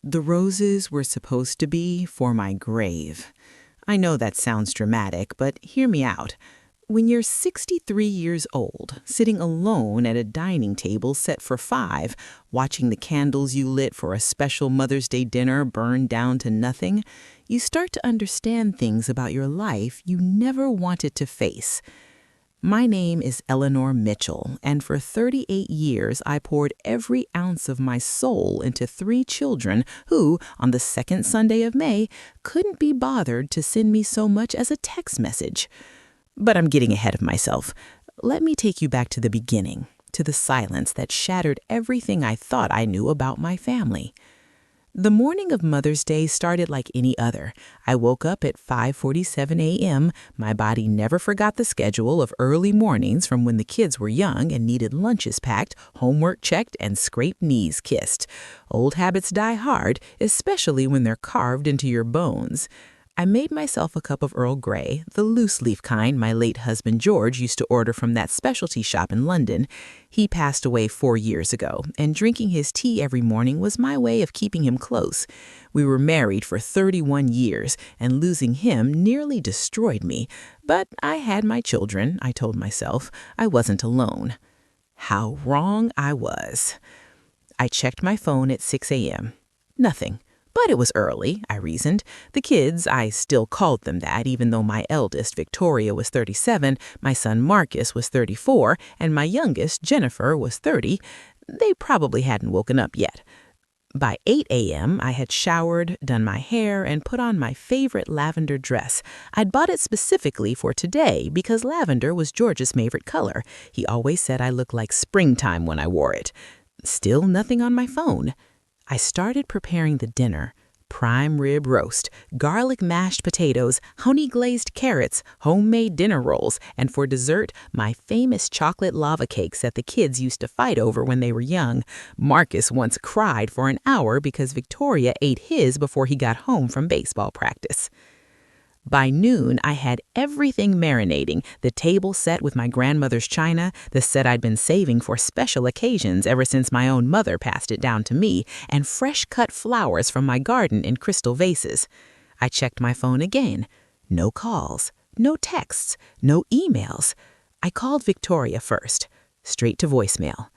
The roses were supposed to be for my grave. I know that sounds dramatic, but hear me out. When you're 63 years old, sitting alone at a dining table set for five, watching the candles you lit for a special Mother's Day dinner burn down to nothing, you start to understand things about your life you never wanted to face. My name is Eleanor Mitchell, and for 38 years I poured every ounce of my soul into 3 children who, on the second Sunday of May, couldn't be bothered to send me so much as a text message. But I'm getting ahead of myself. Let me take you back to the beginning, to the silence that shattered everything I thought I knew about my family. The morning of Mother's Day started like any other. I woke up at 5:47 a.m. My body never forgot the schedule of early mornings from when the kids were young and needed lunches packed, homework checked, and scraped knees kissed. Old habits die hard, especially when they're carved into your bones. I made myself a cup of Earl Grey, the loose-leaf kind my late husband George used to order from that specialty shop in London. He passed away 4 years ago, and drinking his tea every morning was my way of keeping him close. We were married for 31 years, and losing him nearly destroyed me. But I had my children, I told myself. I wasn't alone. How wrong I was. I checked my phone at 6 a.m. Nothing. But it was early, I reasoned. The kids, I still called them that, even though my eldest, Victoria, was 37, my son Marcus was 34, and my youngest, Jennifer, was 30. They probably hadn't woken up yet. By 8 a.m., I had showered, done my hair, and put on my favorite lavender dress. I'd bought it specifically for today because lavender was George's favorite color. He always said I looked like springtime when I wore it. Still nothing on my phone. I started preparing the dinner. Prime rib roast, garlic mashed potatoes, honey-glazed carrots, homemade dinner rolls, and for dessert, my famous chocolate lava cakes that the kids used to fight over when they were young. Marcus once cried for an hour because Victoria ate his before he got home from baseball practice. By noon, I had everything marinating, the table set with my grandmother's china, the set I'd been saving for special occasions ever since my own mother passed it down to me, and fresh-cut flowers from my garden in crystal vases. I checked my phone again. No calls, no texts, no emails. I called Victoria first, straight to voicemail.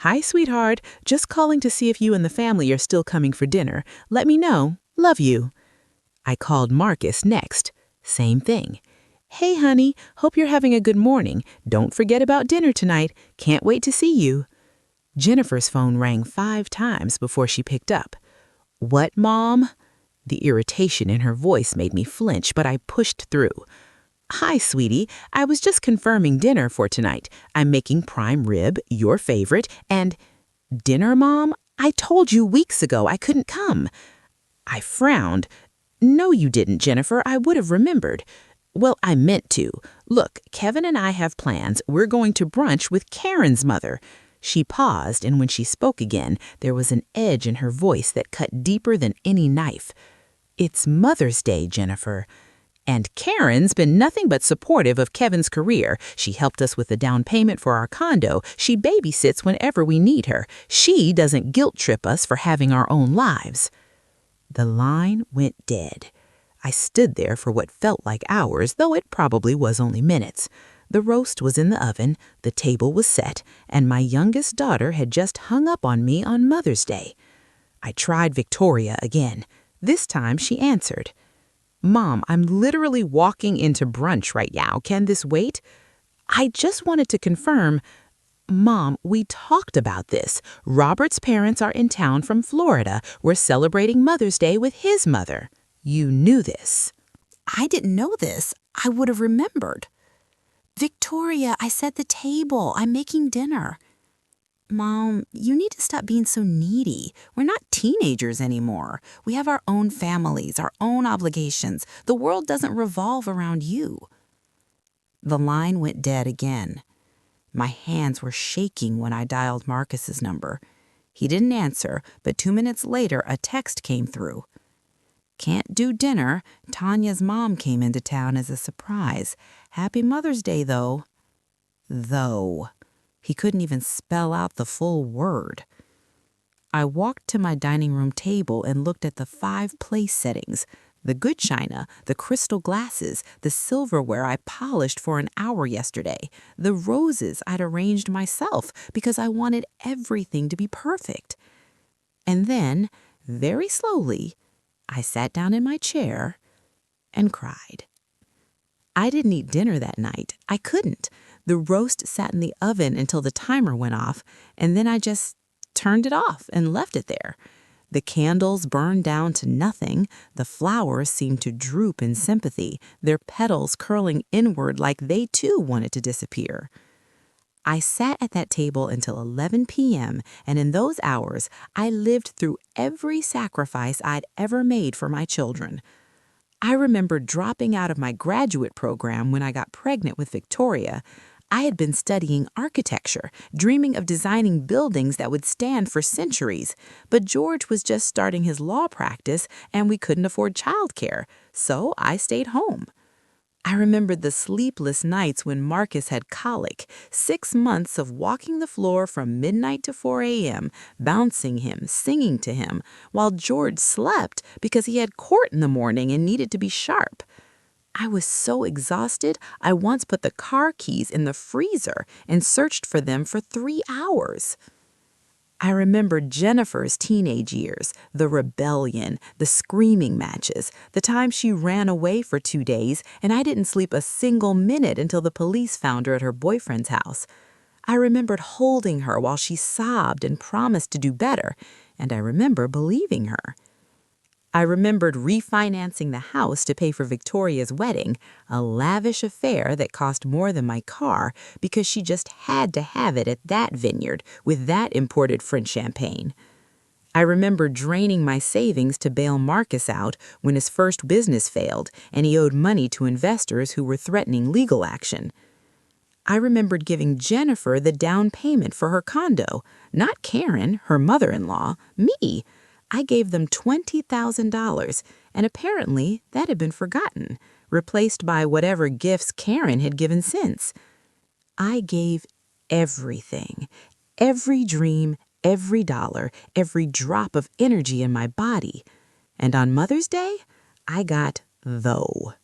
"Hi, sweetheart. Just calling to see if you and the family are still coming for dinner. Let me know. Love you." I called Marcus next. Same thing. "Hey, honey, hope you're having a good morning. Don't forget about dinner tonight. Can't wait to see you." Jennifer's phone rang 5 times before she picked up. "What, Mom?" The irritation in her voice made me flinch, but I pushed through. "Hi, sweetie. I was just confirming dinner for tonight. I'm making prime rib, your favorite, and—" "Dinner, Mom? I told you weeks ago I couldn't come." I frowned. "No, you didn't, Jennifer. I would have remembered." "Well, I meant to. Look, Kevin and I have plans. We're going to brunch with Karen's mother." She paused, and when she spoke again, there was an edge in her voice that cut deeper than any knife. "It's Mother's Day, Jennifer. And Karen's been nothing but supportive of Kevin's career. She helped us with the down payment for our condo. She babysits whenever we need her. She doesn't guilt-trip us for having our own lives." The line went dead. I stood there for what felt like hours, though it probably was only minutes. The roast was in the oven, the table was set, and my youngest daughter had just hung up on me on Mother's Day. I tried Victoria again. This time she answered. "Mom, I'm literally walking into brunch right now. Can this wait?" "I just wanted to confirm." "Mom, we talked about this. Robert's parents are in town from Florida. We're celebrating Mother's Day with his mother. You knew this." "I didn't know this. I would have remembered." "Victoria, I set the table. I'm making dinner." "Mom, you need to stop being so needy. We're not teenagers anymore. We have our own families, our own obligations. The world doesn't revolve around you." The line went dead again. My hands were shaking when I dialed Marcus's number. He didn't answer, but 2 minutes later a text came through. "Can't do dinner. Tanya's mom came into town as a surprise. Happy Mother's Day, though." Though. He couldn't even spell out the full word. I walked to my dining room table and looked at the 5 place settings: the good china, the crystal glasses, the silverware I polished for an hour yesterday, the roses I'd arranged myself because I wanted everything to be perfect. And then, very slowly, I sat down in my chair and cried. I didn't eat dinner that night. I couldn't. The roast sat in the oven until the timer went off, and then I just turned it off and left it there. The candles burned down to nothing. The flowers seemed to droop in sympathy, their petals curling inward like they too wanted to disappear. I sat at that table until 11 p.m., and in those hours, I lived through every sacrifice I'd ever made for my children. I remember dropping out of my graduate program when I got pregnant with Victoria. I had been studying architecture, dreaming of designing buildings that would stand for centuries. But George was just starting his law practice, and we couldn't afford childcare, so I stayed home. I remembered the sleepless nights when Marcus had colic, 6 months of walking the floor from midnight to 4 a.m., bouncing him, singing to him, while George slept because he had court in the morning and needed to be sharp. I was so exhausted, I once put the car keys in the freezer and searched for them for 3 hours. I remembered Jennifer's teenage years, the rebellion, the screaming matches, the time she ran away for 2 days and I didn't sleep a single minute until the police found her at her boyfriend's house. I remembered holding her while she sobbed and promised to do better, and I remember believing her. I remembered refinancing the house to pay for Victoria's wedding, a lavish affair that cost more than my car because she just had to have it at that vineyard with that imported French champagne. I remember draining my savings to bail Marcus out when his first business failed and he owed money to investors who were threatening legal action. I remembered giving Jennifer the down payment for her condo, not Karen, her mother-in-law, me. I gave them $20,000, and apparently that had been forgotten, replaced by whatever gifts Karen had given since. I gave everything, every dream, every dollar, every drop of energy in my body. And on Mother's Day, I got though.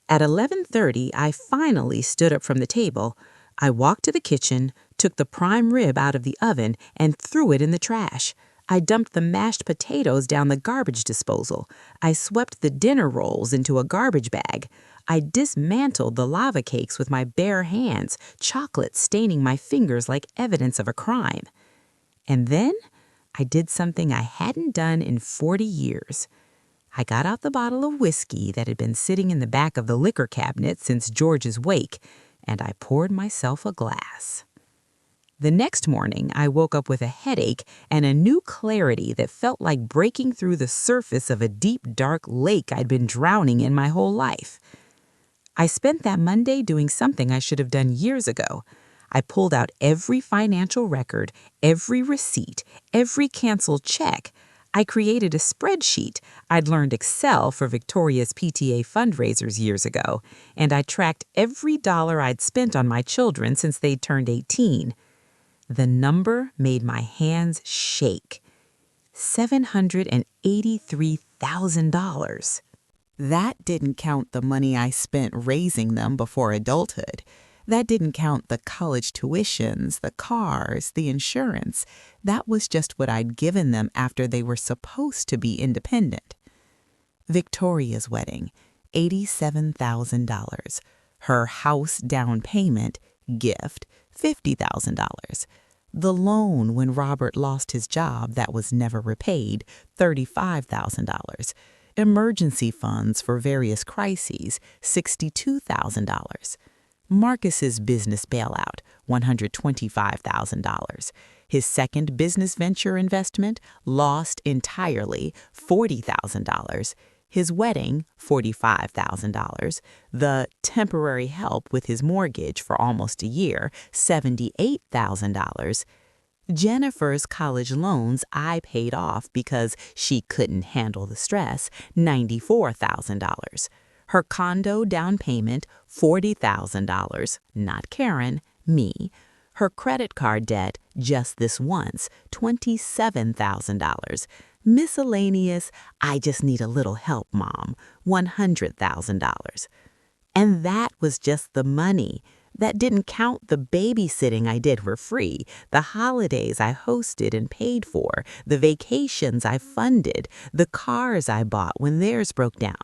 At 11:30, I finally stood up from the table. I walked to the kitchen, took the prime rib out of the oven, and threw it in the trash. I dumped the mashed potatoes down the garbage disposal. I swept the dinner rolls into a garbage bag. I dismantled the lava cakes with my bare hands, chocolate staining my fingers like evidence of a crime. And then I did something I hadn't done in 40 years. I got out the bottle of whiskey that had been sitting in the back of the liquor cabinet since George's wake, and I poured myself a glass. The next morning, I woke up with a headache and a new clarity that felt like breaking through the surface of a deep, dark lake I'd been drowning in my whole life. I spent that Monday doing something I should have done years ago. I pulled out every financial record, every receipt, every canceled check. I created a spreadsheet. I'd learned Excel for Victoria's PTA fundraisers years ago, and I tracked every dollar I'd spent on my children since they'd turned 18. The number made my hands shake. $783,000. That didn't count the money I spent raising them before adulthood. That didn't count the college tuitions, the cars, the insurance. That was just what I'd given them after they were supposed to be independent. Victoria's wedding, $87,000. Her house down payment, gift, $50,000. The loan when Robert lost his job that was never repaid, $35,000. Emergency funds for various crises, $62,000. Marcus's business bailout, $125,000. His second business venture investment, lost entirely, $40,000. His wedding, $45,000. The temporary help with his mortgage for almost a year, $78,000. Jennifer's college loans I paid off because she couldn't handle the stress, $94,000. Her condo down payment, $40,000, not Karen, me. Her credit card debt, just this once, $27,000. Miscellaneous, I just need a little help, Mom, $100,000. And that was just the money. That didn't count the babysitting I did for free, the holidays I hosted and paid for, the vacations I funded, the cars I bought when theirs broke down.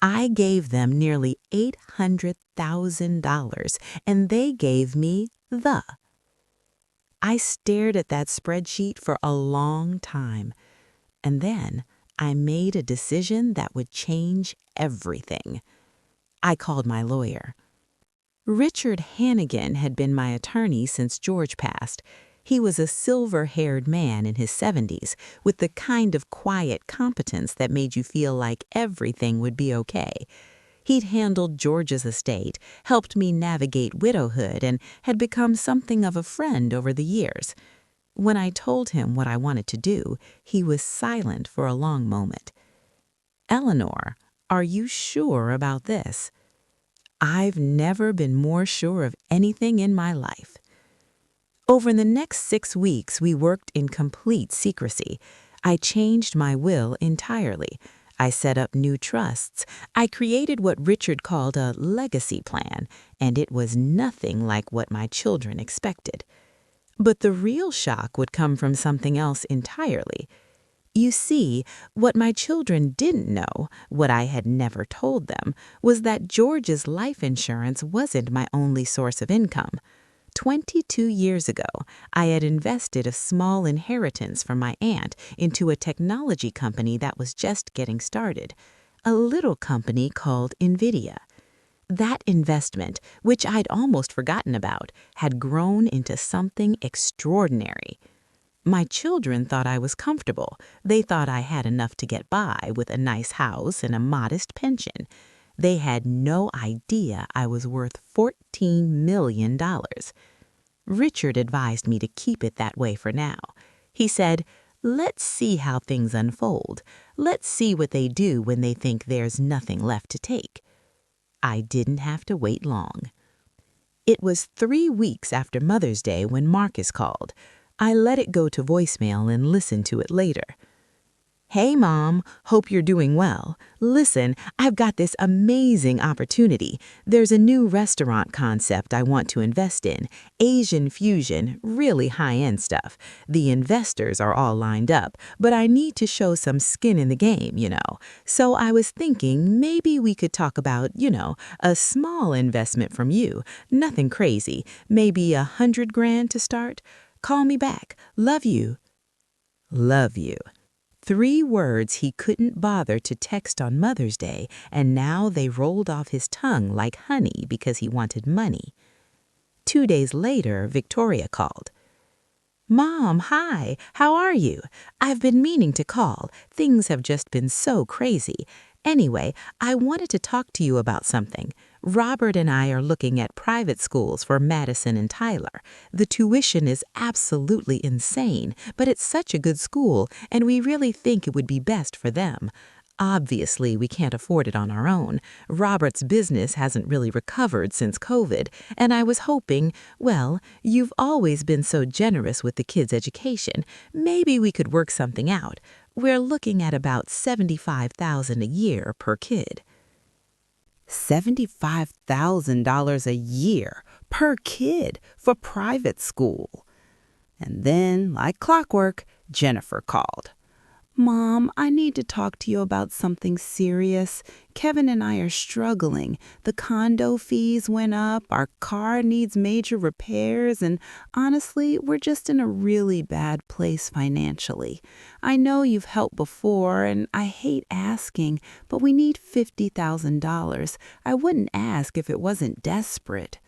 I gave them nearly $800,000, and they gave me the. I stared at that spreadsheet for a long time, and then I made a decision that would change everything. I called my lawyer. Richard Hannigan had been my attorney since George passed. He was a silver-haired man in his 70s with the kind of quiet competence that made you feel like everything would be okay. He'd handled George's estate, helped me navigate widowhood, and had become something of a friend over the years. When I told him what I wanted to do, he was silent for a long moment. "Eleanor, are you sure about this?" I've never been more sure of anything in my life. Over the next 6 weeks, we worked in complete secrecy. I changed my will entirely. I set up new trusts. I created what Richard called a legacy plan, and it was nothing like what my children expected. But the real shock would come from something else entirely. You see, what my children didn't know, what I had never told them, was that George's life insurance wasn't my only source of income. 22 years ago, I had invested a small inheritance from my aunt into a technology company that was just getting started, a little company called NVIDIA. That investment, which I'd almost forgotten about, had grown into something extraordinary. My children thought I was comfortable. They thought I had enough to get by with a nice house and a modest pension. They had no idea I was worth $14 million. Richard advised me to keep it that way for now. He said, "Let's see how things unfold. Let's see what they do when they think there's nothing left to take." I didn't have to wait long. It was 3 weeks after Mother's Day when Marcus called. I let it go to voicemail and listened to it later. "Hey, Mom, hope you're doing well. Listen, I've got this amazing opportunity. There's a new restaurant concept I want to invest in. Asian fusion, really high-end stuff. The investors are all lined up, but I need to show some skin in the game, So I was thinking maybe we could talk about, a small investment from you. Nothing crazy. Maybe $100,000 to start. Call me back. Love you." Love you. 3 words he couldn't bother to text on Mother's Day, and now they rolled off his tongue like honey because he wanted money. 2 days later, Victoria called. "Mom, hi, how are you? I've been meaning to call. Things have just been so crazy. Anyway, I wanted to talk to you about something. Robert and I are looking at private schools for Madison and Tyler. The tuition is absolutely insane, but it's such a good school, and we really think it would be best for them. Obviously, we can't afford it on our own. Robert's business hasn't really recovered since COVID, and I was hoping, well, you've always been so generous with the kids' education. Maybe we could work something out. We're looking at about $75,000 a year per kid." $75,000 a year per kid for private school. And then, like clockwork, Jennifer called. "Mom, I need to talk to you about something serious. Kevin and I are struggling. The condo fees went up, our car needs major repairs, and honestly, we're just in a really bad place financially. I know you've helped before, and I hate asking, but we need $50,000. I wouldn't ask if it wasn't desperate."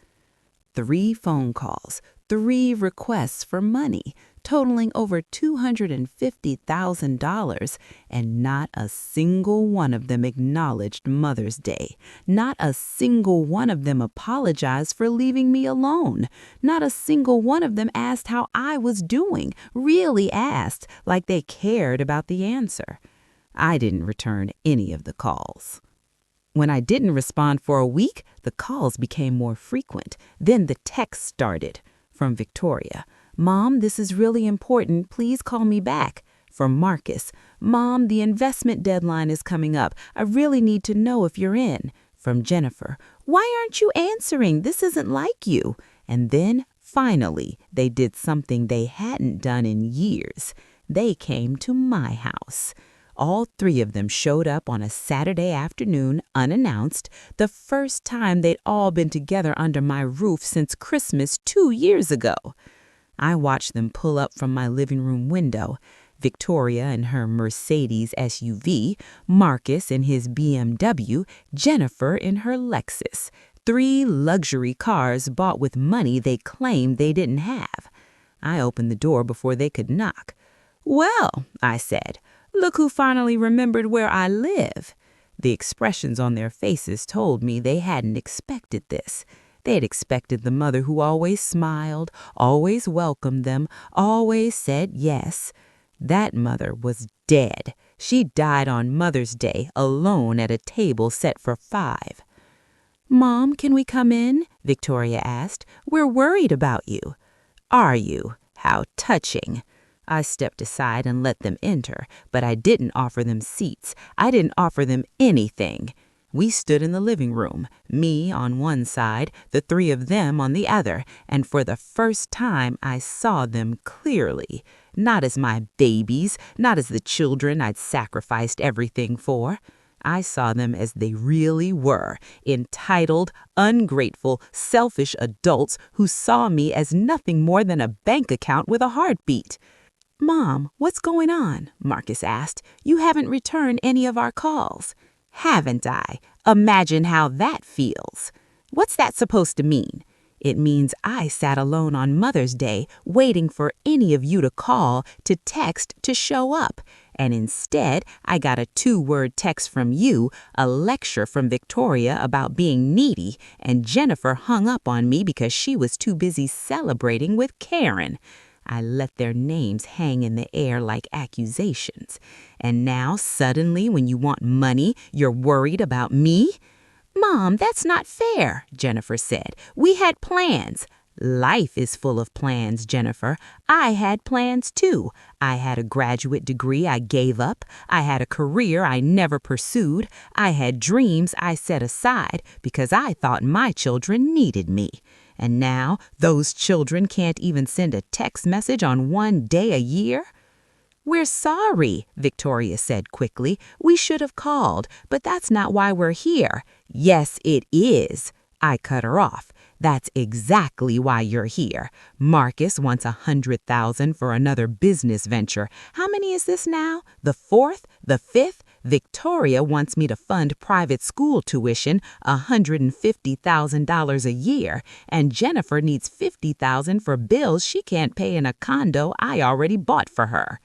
3 phone calls, 3 requests for money, totaling over $250,000, and not a single one of them acknowledged Mother's Day. Not a single one of them apologized for leaving me alone. Not a single one of them asked how I was doing, really asked, like they cared about the answer. I didn't return any of the calls. When I didn't respond for a week, the calls became more frequent. Then the texts started. From Victoria, "Mom, this is really important. Please call me back." From Marcus, "Mom, the investment deadline is coming up. I really need to know if you're in." From Jennifer, "Why aren't you answering? This isn't like you." And then, finally, they did something they hadn't done in years. They came to my house. All three of them showed up on a Saturday afternoon, unannounced, the first time they'd all been together under my roof since Christmas 2 years ago. I watched them pull up from my living room window. Victoria in her Mercedes SUV, Marcus in his BMW, Jennifer in her Lexus. 3 luxury cars bought with money they claimed they didn't have. I opened the door before they could knock. "Well," I said, "look who finally remembered where I live." The expressions on their faces told me they hadn't expected this. They had expected the mother who always smiled, always welcomed them, always said yes. That mother was dead. She died on Mother's Day, alone at a table set for 5. "Mom, can we come in?" Victoria asked. "We're worried about you." "Are you? How touching." I stepped aside and let them enter, but I didn't offer them seats. I didn't offer them anything. We stood in the living room, me on one side, the 3 of them on the other, and for the first time I saw them clearly. Not as my babies, not as the children I'd sacrificed everything for. I saw them as they really were, entitled, ungrateful, selfish adults who saw me as nothing more than a bank account with a heartbeat. "Mom, what's going on?" Marcus asked. "You haven't returned any of our calls." "Haven't I? Imagine how that feels." "What's that supposed to mean?" "It means I sat alone on Mother's Day waiting for any of you to call, to text, to show up. And instead, I got a 2-word text from you, a lecture from Victoria about being needy, and Jennifer hung up on me because she was too busy celebrating with Karen." I let their names hang in the air like accusations. "And now, suddenly, when you want money, you're worried about me?" "Mom, that's not fair," Jennifer said. "We had plans." "Life is full of plans, Jennifer. I had plans, too. I had a graduate degree I gave up. I had a career I never pursued. I had dreams I set aside because I thought my children needed me. And now those children can't even send a text message on one day a year?" "We're sorry," Victoria said quickly. "We should have called, but that's not why we're here." "Yes, it is." I cut her off. "That's exactly why you're here. Marcus wants $100,000 for another business venture. How many is this now? The 4th? The 5th? Victoria wants me to fund private school tuition, $150,000 a year, and Jennifer needs $50,000 for bills she can't pay in a condo I already bought for her."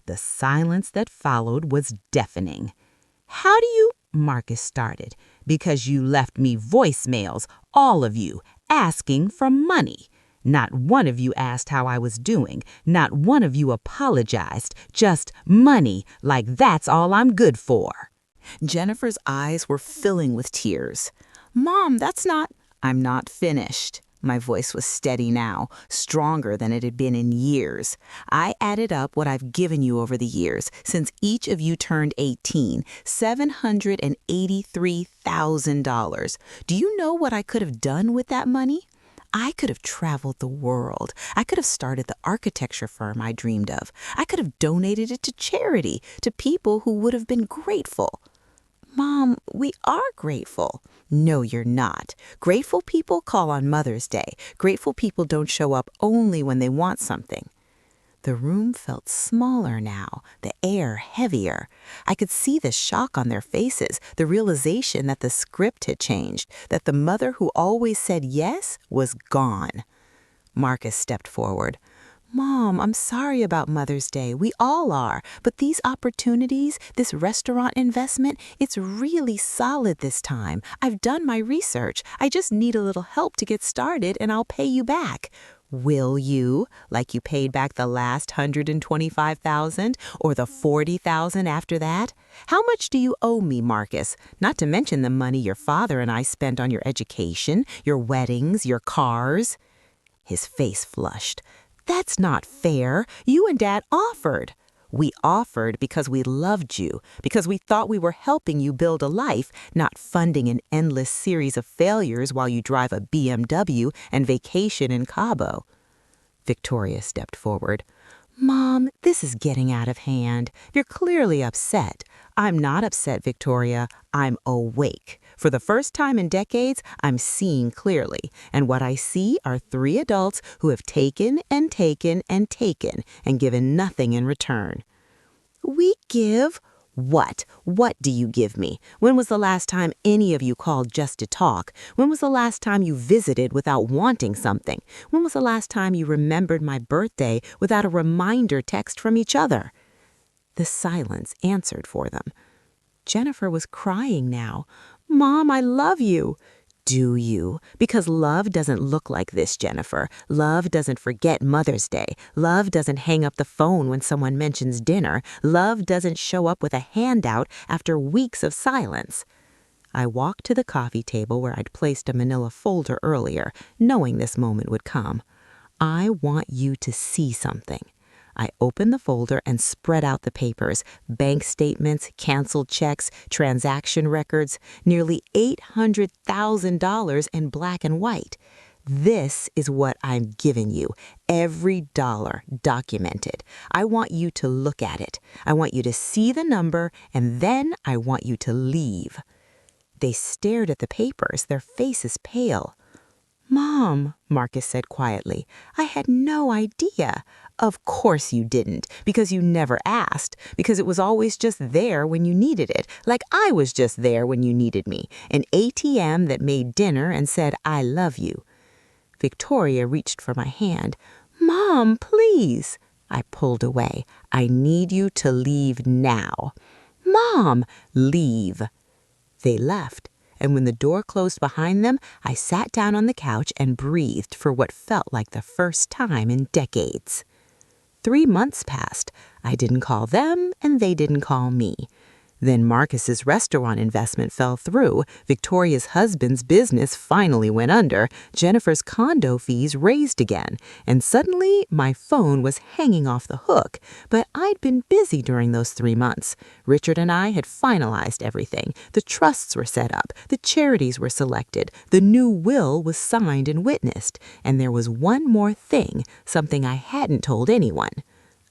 The silence that followed was deafening. "How do you—" Marcus started. "Because you left me voicemails, all of you, asking for money. Not one of you asked how I was doing. Not one of you apologized. Just money, like that's all I'm good for." Jennifer's eyes were filling with tears. "Mom, that's not—" "I'm not finished." My voice was steady now, stronger than it had been in years. "I added up what I've given you over the years, since each of you turned 18, $783,000. Do you know what I could have done with that money? I could have traveled the world. I could have started the architecture firm I dreamed of. I could have donated it to charity, to people who would have been grateful." "Mom, we are grateful." "No, you're not. Grateful people call on Mother's Day. Grateful people don't show up only when they want something." The room felt smaller now, the air heavier. I could see the shock on their faces, the realization that the script had changed, that the mother who always said yes was gone. Marcus stepped forward. "Mom, I'm sorry about Mother's Day. We all are. But these opportunities, this restaurant investment, it's really solid this time. I've done my research. I just need a little help to get started and I'll pay you back." "Will you? Like you paid back the last $125,000 or the $40,000 after that? How much do you owe me, Marcus? Not to mention the money your father and I spent on your education, your weddings, your cars." His face flushed. That's not fair. You and Dad offered. We offered because we loved you, because we thought we were helping you build a life, not funding an endless series of failures while you drive a BMW and vacation in Cabo. Victoria stepped forward. Mom, this is getting out of hand. You're clearly upset. I'm not upset, Victoria. I'm awake. For the first time in decades, I'm seeing clearly. And what I see are 3 adults who have taken and taken and taken and given nothing in return. We give? What? What do you give me? When was the last time any of you called just to talk? When was the last time you visited without wanting something? When was the last time you remembered my birthday without a reminder text from each other? The silence answered for them. Jennifer was crying now. Mom, I love you. Do you? Because love doesn't look like this, Jennifer. Love doesn't forget Mother's Day. Love doesn't hang up the phone when someone mentions dinner. Love doesn't show up with a handout after weeks of silence. I walked to the coffee table where I'd placed a manila folder earlier, knowing this moment would come. I want you to see something. I opened the folder and spread out the papers, bank statements, canceled checks, transaction records, nearly $800,000 in black and white. This is what I'm giving you, every dollar documented. I want you to look at it. I want you to see the number, and then I want you to leave. They stared at the papers, their faces pale. Mom, Marcus said quietly, I had no idea. Of course you didn't, because you never asked, because it was always just there when you needed it, like I was just there when you needed me, an ATM that made dinner and said, I love you. Victoria reached for my hand. Mom, please. I pulled away. I need you to leave now. Mom, leave. They left. And when the door closed behind them, I sat down on the couch and breathed for what felt like the first time in decades. 3 months passed. I didn't call them, and they didn't call me. Then Marcus's restaurant investment fell through, Victoria's husband's business finally went under, Jennifer's condo fees raised again, and suddenly my phone was hanging off the hook. But I'd been busy during those 3 months. Richard and I had finalized everything. The trusts were set up, the charities were selected, the new will was signed and witnessed, and there was one more thing, something I hadn't told anyone.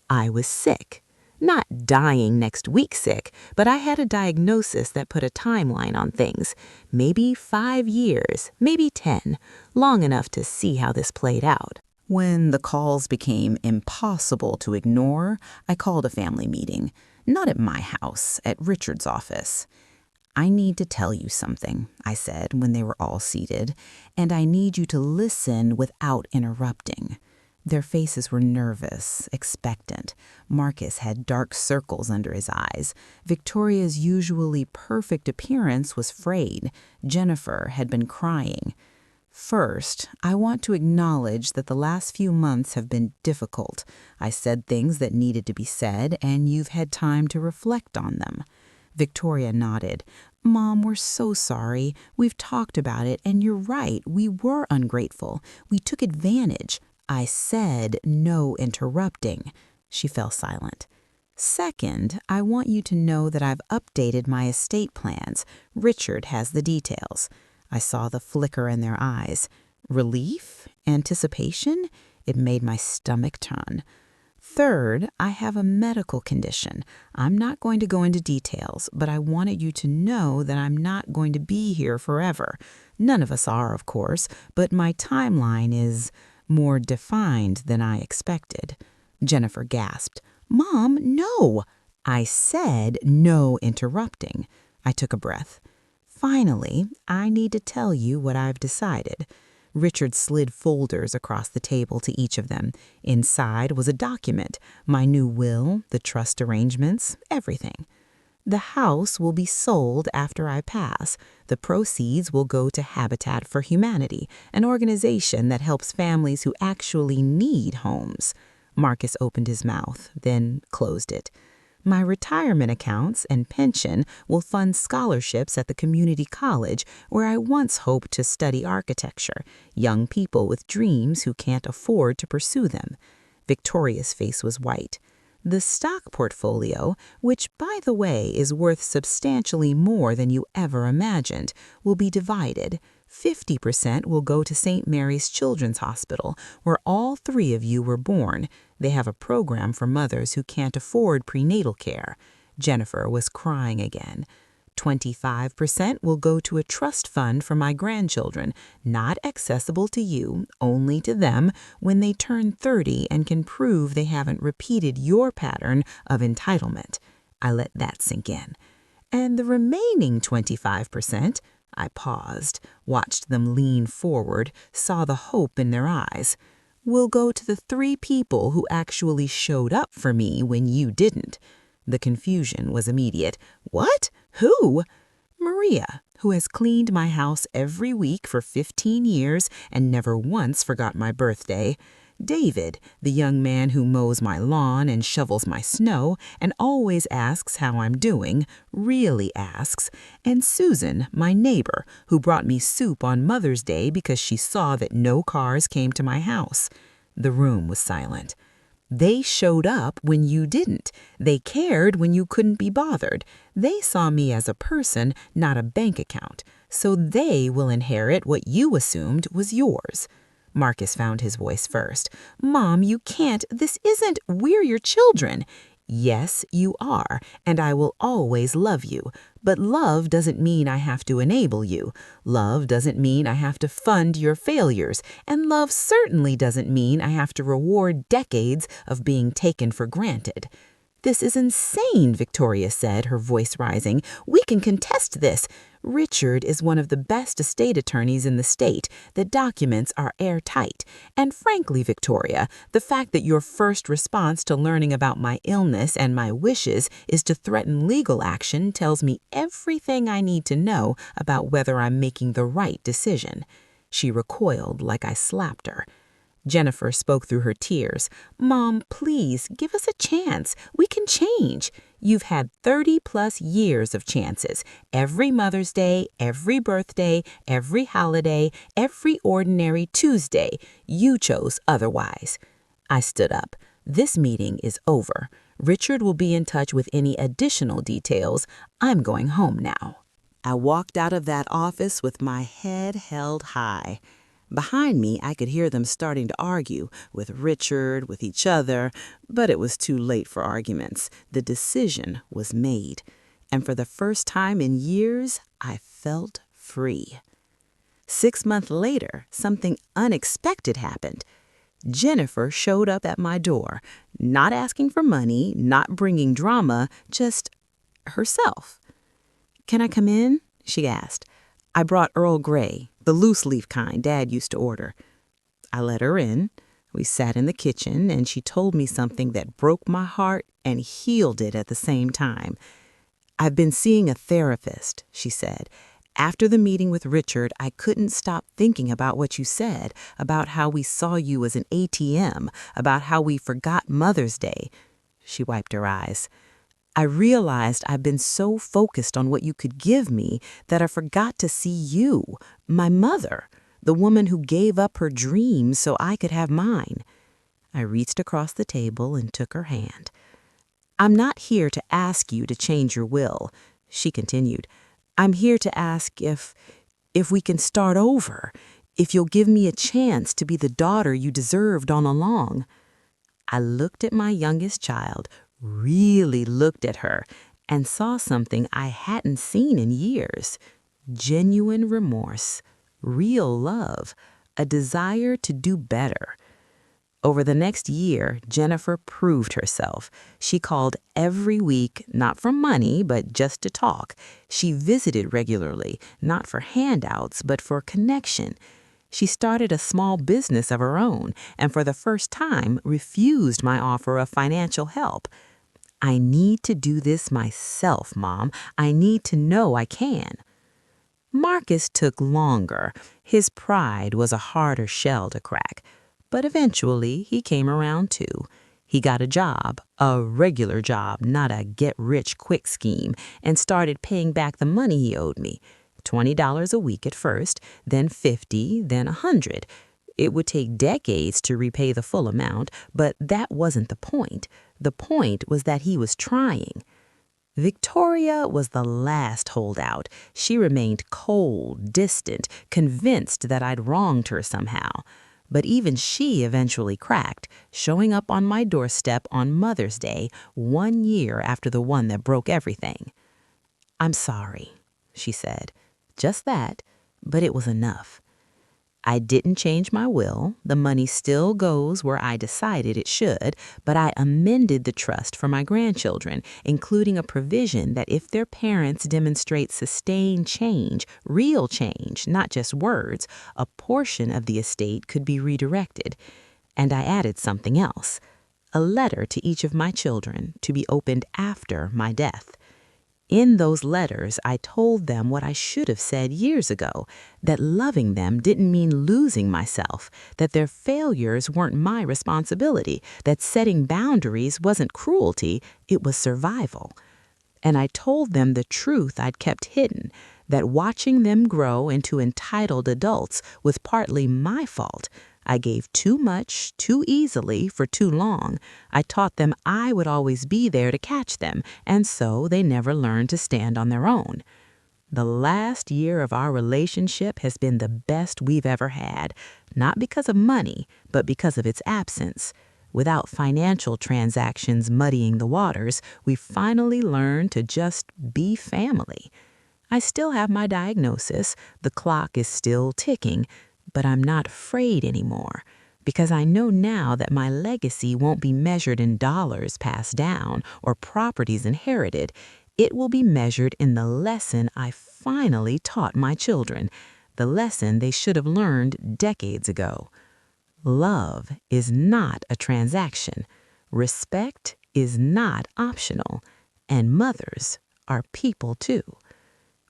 I was sick. Not dying next week sick, but I had a diagnosis that put a timeline on things. Maybe 5 years, maybe 10, long enough to see how this played out. When the calls became impossible to ignore, I called a family meeting. Not at my house, at Richard's office. I need to tell you something, I said when they were all seated, and I need you to listen without interrupting. Their faces were nervous, expectant. Marcus had dark circles under his eyes. Victoria's usually perfect appearance was frayed. Jennifer had been crying. First, I want to acknowledge that the last few months have been difficult. I said things that needed to be said, and you've had time to reflect on them. Victoria nodded. Mom, we're so sorry. We've talked about it, and you're right. We were ungrateful. We took advantage. I said no interrupting. She fell silent. Second, I want you to know that I've updated my estate plans. Richard has the details. I saw the flicker in their eyes. Relief? Anticipation? It made my stomach turn. Third, I have a medical condition. I'm not going to go into details, but I wanted you to know that I'm not going to be here forever. None of us are, of course, but my timeline is more defined than I expected. Jennifer gasped. Mom, no! I said no interrupting. I took a breath. Finally, I need to tell you what I've decided. Richard slid folders across the table to each of them. Inside was a document, my new will, the trust arrangements, everything. The house will be sold after I pass. The proceeds will go to Habitat for Humanity, an organization that helps families who actually need homes. Marcus opened his mouth, then closed it. My retirement accounts and pension will fund scholarships at the community college where I once hoped to study architecture, young people with dreams who can't afford to pursue them. Victoria's face was white. The stock portfolio, which, by the way, is worth substantially more than you ever imagined, will be divided. 50% will go to St. Mary's Children's Hospital, where all three of you were born. They have a program for mothers who can't afford prenatal care. Jennifer was crying again. 25% will go to a trust fund for my grandchildren, not accessible to you, only to them when they turn 30 and can prove they haven't repeated your pattern of entitlement. I let that sink in. And the remaining 25%, I paused, watched them lean forward, saw the hope in their eyes, will go to the three people who actually showed up for me when you didn't. The confusion was immediate. What? Who? Maria, who has cleaned my house every week for 15 years and never once forgot my birthday. David, the young man who mows my lawn and shovels my snow and always asks how I'm doing, really asks. And Susan, my neighbor, who brought me soup on Mother's Day because she saw that no cars came to my house. The room was silent. They showed up when you didn't. They cared when you couldn't be bothered. They saw me as a person, not a bank account. So they will inherit what you assumed was yours. Marcus found his voice first. Mom, you can't. This isn't. We're your children. Yes, you are, and I will always love you. But love doesn't mean I have to enable you. Love doesn't mean I have to fund your failures. And love certainly doesn't mean I have to reward decades of being taken for granted. This is insane, Victoria said, her voice rising. We can contest this. Richard is one of the best estate attorneys in the state. The documents are airtight. And frankly, Victoria, the fact that your first response to learning about my illness and my wishes is to threaten legal action tells me everything I need to know about whether I'm making the right decision. She recoiled like I slapped her. Jennifer spoke through her tears. Mom, please, give us a chance. We can change. You've had 30-plus years of chances. Every Mother's Day, every birthday, every holiday, every ordinary Tuesday. You chose otherwise. I stood up. This meeting is over. Richard will be in touch with any additional details. I'm going home now. I walked out of that office with my head held high. Behind me, I could hear them starting to argue, with Richard, with each other, but it was too late for arguments. The decision was made, and for the first time in years, I felt free. 6 months later, something unexpected happened. Jennifer showed up at my door, not asking for money, not bringing drama, just herself. Can I come in? She asked. I brought Earl Grey, the loose-leaf kind Dad used to order. I let her in. We sat in the kitchen, and she told me something that broke my heart and healed it at the same time. I've been seeing a therapist, she said. After the meeting with Richard, I couldn't stop thinking about what you said, about how we saw you as an ATM, about how we forgot Mother's Day. She wiped her eyes. I realized I've been so focused on what you could give me that I forgot to see you, my mother, the woman who gave up her dreams so I could have mine. I reached across the table and took her hand. I'm not here to ask you to change your will, she continued. I'm here to ask if we can start over, if you'll give me a chance to be the daughter you deserved all along. I looked at my youngest child, really looked at her, and saw something I hadn't seen in years. Genuine remorse, real love, a desire to do better. Over the next year, Jennifer proved herself. She called every week, not for money, but just to talk. She visited regularly, not for handouts, but for connection. She started a small business of her own, and for the first time refused my offer of financial help. I need to do this myself, Mom. I need to know I can. Marcus took longer. His pride was a harder shell to crack. But eventually he came around too. He got a job, a regular job, not a get-rich-quick scheme, and started paying back the money he owed me. $20 a week at first, then $50, then $100. It would take decades to repay the full amount, but that wasn't the point. The point was that he was trying. Victoria was the last holdout. She remained cold, distant, convinced that I'd wronged her somehow. But even she eventually cracked, showing up on my doorstep on Mother's Day 1 year after the one that broke everything. "I'm sorry," she said. Just that, but it was enough. I didn't change my will. The money still goes where I decided it should, but I amended the trust for my grandchildren, including a provision that if their parents demonstrate sustained change, real change, not just words, a portion of the estate could be redirected. And I added something else, a letter to each of my children to be opened after my death. In those letters, I told them what I should have said years ago, that loving them didn't mean losing myself, that their failures weren't my responsibility, that setting boundaries wasn't cruelty, it was survival. And I told them the truth I'd kept hidden, that watching them grow into entitled adults was partly my fault. I gave too much, too easily, for too long. I taught them I would always be there to catch them, and so they never learned to stand on their own. The last year of our relationship has been the best we've ever had, not because of money, but because of its absence. Without financial transactions muddying the waters, we finally learned to just be family. I still have my diagnosis, the clock is still ticking, but I'm not afraid anymore, because I know now that my legacy won't be measured in dollars passed down or properties inherited. It will be measured in the lesson I finally taught my children, the lesson they should have learned decades ago. Love is not a transaction. Respect is not optional. And mothers are people too.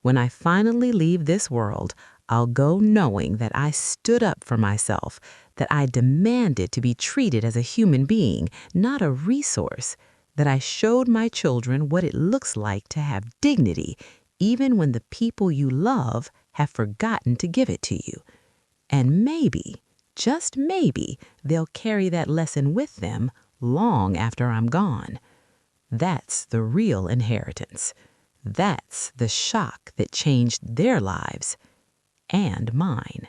When I finally leave this world, I'll go knowing that I stood up for myself, that I demanded to be treated as a human being, not a resource, that I showed my children what it looks like to have dignity, even when the people you love have forgotten to give it to you. And maybe, just maybe, they'll carry that lesson with them long after I'm gone. That's the real inheritance. That's the shock that changed their lives and mine.